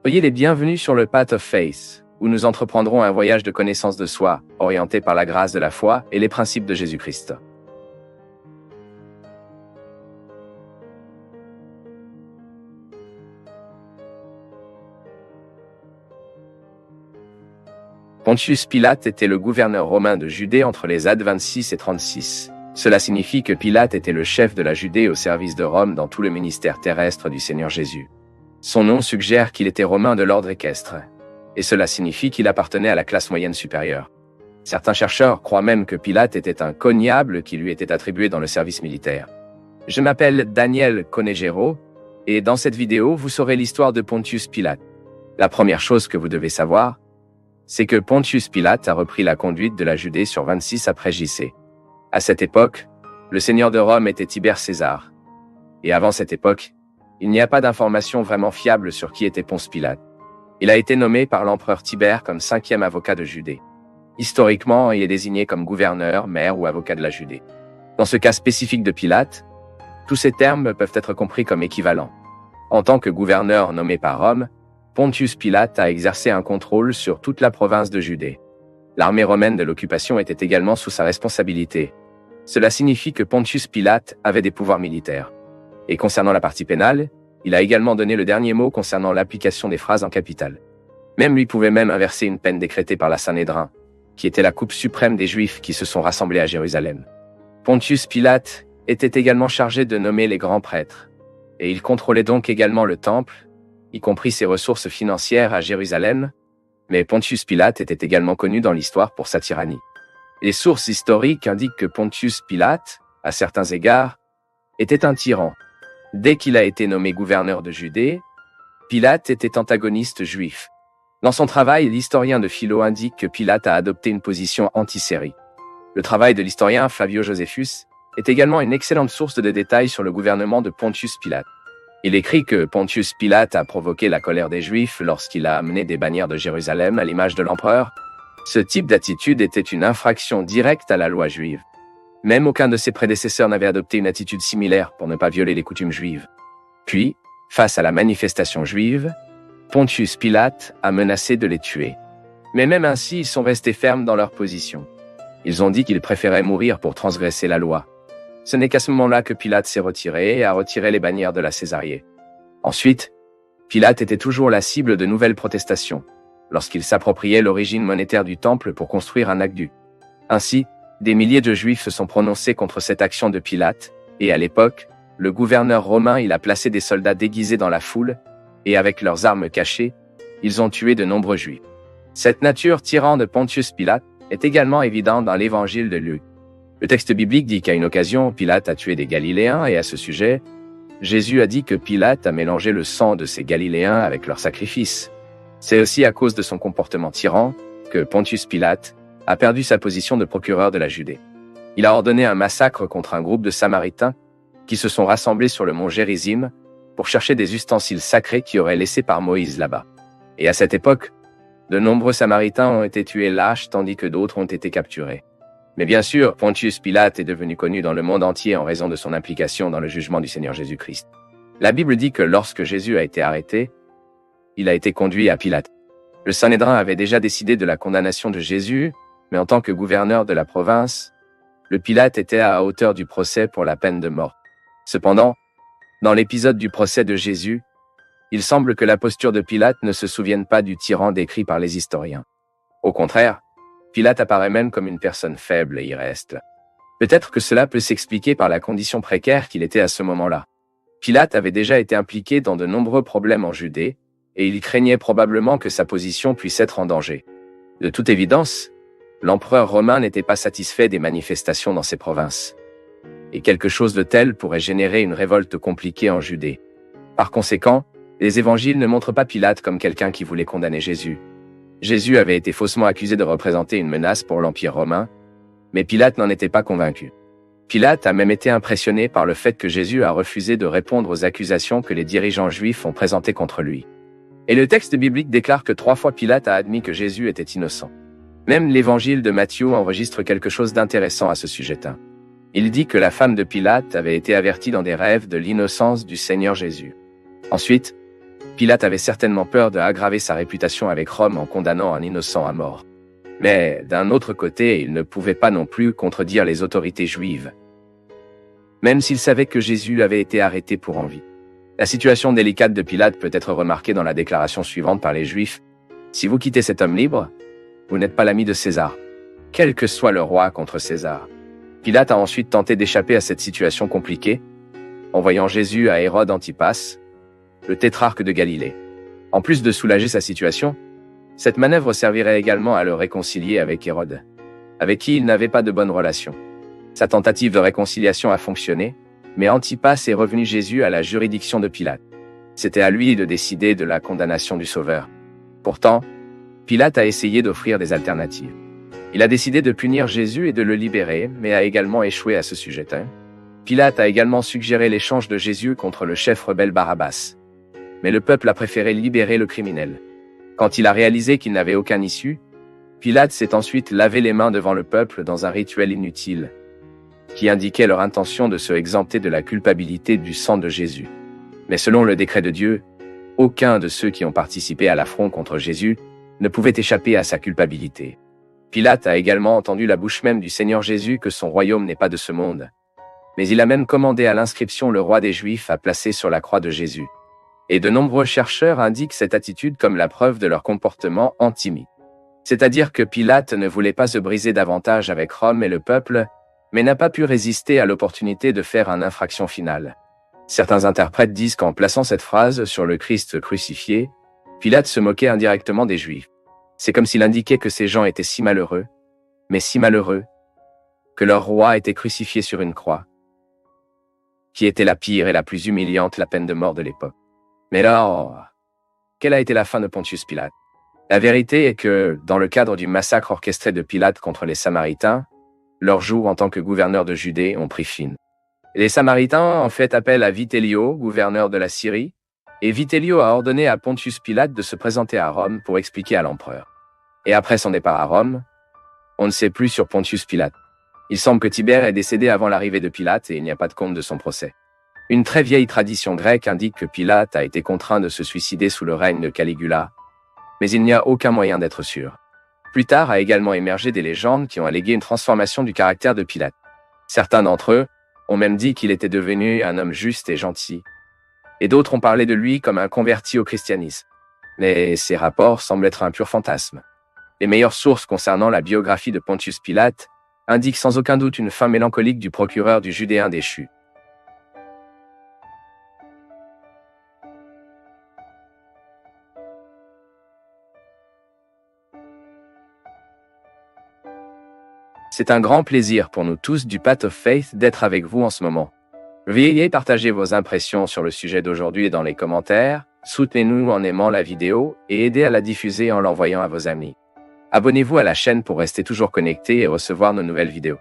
Soyez les bienvenus sur le Path of Faith, où nous entreprendrons un voyage de connaissance de soi, orienté par la grâce de la foi et les principes de Jésus-Christ. Pontius Pilate était le gouverneur romain de Judée entre les AD 26 et 36. Cela signifie que Pilate était le chef de la Judée au service de Rome dans tout le ministère terrestre du Seigneur Jésus. Son nom suggère qu'il était romain de l'ordre équestre, et cela signifie qu'il appartenait à la classe moyenne supérieure. Certains chercheurs croient même que Pilate était un cognable qui lui était attribué dans le service militaire. Je m'appelle Daniel Conegero, et dans cette vidéo, vous saurez l'histoire de Pontius Pilate. La première chose que vous devez savoir, c'est que Pontius Pilate a repris la conduite de la Judée sur 26 après JC. À cette époque, le seigneur de Rome était Tibère César. Et avant cette époque, il n'y a pas d'informations vraiment fiables sur qui était Ponce Pilate. Il a été nommé par l'empereur Tibère comme 5e avocat de Judée. Historiquement, il est désigné comme gouverneur, maire ou avocat de la Judée. Dans ce cas spécifique de Pilate, tous ces termes peuvent être compris comme équivalents. En tant que gouverneur nommé par Rome, Pontius Pilate a exercé un contrôle sur toute la province de Judée. L'armée romaine de l'occupation était également sous sa responsabilité. Cela signifie que Pontius Pilate avait des pouvoirs militaires. Et concernant la partie pénale, il a également donné le dernier mot concernant l'application des phrases en capitale. Même lui pouvait même inverser une peine décrétée par la Sanhédrin, qui était la coupe suprême des Juifs qui se sont rassemblés à Jérusalem. Pontius Pilate était également chargé de nommer les grands prêtres, et il contrôlait donc également le temple, y compris ses ressources financières à Jérusalem, mais Pontius Pilate était également connu dans l'histoire pour sa tyrannie. Les sources historiques indiquent que Pontius Pilate, à certains égards, était un tyran. Dès qu'il a été nommé gouverneur de Judée, Pilate était antagoniste juif. Dans son travail, l'historien de Philo indique que Pilate a adopté une position anti-série. Le travail de l'historien Flavio Josephus est également une excellente source de détails sur le gouvernement de Pontius Pilate. Il écrit que Pontius Pilate a provoqué la colère des Juifs lorsqu'il a amené des bannières de Jérusalem à l'image de l'empereur. Ce type d'attitude était une infraction directe à la loi juive. Même aucun de ses prédécesseurs n'avait adopté une attitude similaire pour ne pas violer les coutumes juives. Puis, face à la manifestation juive, Pontius Pilate a menacé de les tuer. Mais même ainsi, ils sont restés fermes dans leur position. Ils ont dit qu'ils préféraient mourir pour transgresser la loi. Ce n'est qu'à ce moment-là que Pilate s'est retiré et a retiré les bannières de la Césariée. Ensuite, Pilate était toujours la cible de nouvelles protestations, lorsqu'il s'appropriait l'origine monétaire du temple pour construire un aqueduc. Ainsi, des milliers de Juifs se sont prononcés contre cette action de Pilate, et à l'époque, le gouverneur romain il a placé des soldats déguisés dans la foule, et avec leurs armes cachées, ils ont tué de nombreux Juifs. Cette nature tyran de Pontius Pilate est également évidente dans l'évangile de Luc. Le texte biblique dit qu'à une occasion, Pilate a tué des Galiléens, et à ce sujet, Jésus a dit que Pilate a mélangé le sang de ces Galiléens avec leurs sacrifices. C'est aussi à cause de son comportement tyran que Pontius Pilate a perdu sa position de procureur de la Judée. Il a ordonné un massacre contre un groupe de Samaritains qui se sont rassemblés sur le mont Gérizim pour chercher des ustensiles sacrés qui auraient laissés par Moïse là-bas. Et à cette époque, de nombreux Samaritains ont été tués lâches tandis que d'autres ont été capturés. Mais bien sûr, Pontius Pilate est devenu connu dans le monde entier en raison de son implication dans le jugement du Seigneur Jésus-Christ. La Bible dit que lorsque Jésus a été arrêté, il a été conduit à Pilate. Le Sanhédrin avait déjà décidé de la condamnation de Jésus, mais en tant que gouverneur de la province, le Pilate était à hauteur du procès pour la peine de mort. Cependant, dans l'épisode du procès de Jésus, il semble que la posture de Pilate ne se souvienne pas du tyran décrit par les historiens. Au contraire, Pilate apparaît même comme une personne faible et irreste. Peut-être que cela peut s'expliquer par la condition précaire qu'il était à ce moment-là. Pilate avait déjà été impliqué dans de nombreux problèmes en Judée, et il craignait probablement que sa position puisse être en danger. De toute évidence, l'empereur romain n'était pas satisfait des manifestations dans ses provinces. Et quelque chose de tel pourrait générer une révolte compliquée en Judée. Par conséquent, les évangiles ne montrent pas Pilate comme quelqu'un qui voulait condamner Jésus. Jésus avait été faussement accusé de représenter une menace pour l'Empire romain, mais Pilate n'en était pas convaincu. Pilate a même été impressionné par le fait que Jésus a refusé de répondre aux accusations que les dirigeants juifs ont présentées contre lui. Et le texte biblique déclare que 3 fois Pilate a admis que Jésus était innocent. Même l'évangile de Matthieu enregistre quelque chose d'intéressant à ce sujet. Il dit que la femme de Pilate avait été avertie dans des rêves de l'innocence du Seigneur Jésus. Ensuite, Pilate avait certainement peur d'aggraver sa réputation avec Rome en condamnant un innocent à mort. Mais, d'un autre côté, il ne pouvait pas non plus contredire les autorités juives, même s'il savait que Jésus avait été arrêté pour envie. La situation délicate de Pilate peut être remarquée dans la déclaration suivante par les Juifs. « Si vous quittez cet homme libre, vous n'êtes pas l'ami de César, quel que soit le roi contre César. » Pilate a ensuite tenté d'échapper à cette situation compliquée, envoyant Jésus à Hérode Antipas, le tétrarque de Galilée. En plus de soulager sa situation, cette manœuvre servirait également à le réconcilier avec Hérode, avec qui il n'avait pas de bonnes relations. Sa tentative de réconciliation a fonctionné, mais Antipas est revenu Jésus à la juridiction de Pilate. C'était à lui de décider de la condamnation du Sauveur. Pourtant, Pilate a essayé d'offrir des alternatives. Il a décidé de punir Jésus et de le libérer, mais a également échoué à ce sujet. Pilate a également suggéré l'échange de Jésus contre le chef rebelle Barabbas. Mais le peuple a préféré libérer le criminel. Quand il a réalisé qu'il n'avait aucune issue, Pilate s'est ensuite lavé les mains devant le peuple dans un rituel inutile, qui indiquait leur intention de se exempter de la culpabilité du sang de Jésus. Mais selon le décret de Dieu, aucun de ceux qui ont participé à l'affront contre Jésus ne pouvait échapper à sa culpabilité. Pilate a également entendu la bouche même du Seigneur Jésus que son royaume n'est pas de ce monde. Mais il a même commandé à l'inscription le roi des Juifs à placer sur la croix de Jésus. Et de nombreux chercheurs indiquent cette attitude comme la preuve de leur comportement antisémite. C'est-à-dire que Pilate ne voulait pas se briser davantage avec Rome et le peuple, mais n'a pas pu résister à l'opportunité de faire une infraction finale. Certains interprètes disent qu'en plaçant cette phrase sur le Christ crucifié, Pilate se moquait indirectement des Juifs. C'est comme s'il indiquait que ces gens étaient si malheureux, mais si malheureux, que leur roi était crucifié sur une croix, qui était la pire et la plus humiliante, la peine de mort de l'époque. Mais là, quelle a été la fin de Pontius Pilate? La vérité est que, dans le cadre du massacre orchestré de Pilate contre les Samaritains, leurs jours en tant que gouverneur de Judée ont pris fin. Les Samaritains ont fait appel à Vitellio, gouverneur de la Syrie, et Vitellio a ordonné à Pontius Pilate de se présenter à Rome pour expliquer à l'empereur. Et après son départ à Rome, on ne sait plus sur Pontius Pilate. Il semble que Tibère est décédé avant l'arrivée de Pilate et il n'y a pas de compte de son procès. Une très vieille tradition grecque indique que Pilate a été contraint de se suicider sous le règne de Caligula, mais il n'y a aucun moyen d'être sûr. Plus tard a également émergé des légendes qui ont allégué une transformation du caractère de Pilate. Certains d'entre eux ont même dit qu'il était devenu un homme juste et gentil, et d'autres ont parlé de lui comme un converti au christianisme. Mais ces rapports semblent être un pur fantasme. Les meilleures sources concernant la biographie de Pontius Pilate indiquent sans aucun doute une fin mélancolique du procureur du Judéen déchu. C'est un grand plaisir pour nous tous du Path of Faith d'être avec vous en ce moment. Veuillez partager vos impressions sur le sujet d'aujourd'hui dans les commentaires, soutenez-nous en aimant la vidéo et aidez à la diffuser en l'envoyant à vos amis. Abonnez-vous à la chaîne pour rester toujours connecté et recevoir nos nouvelles vidéos.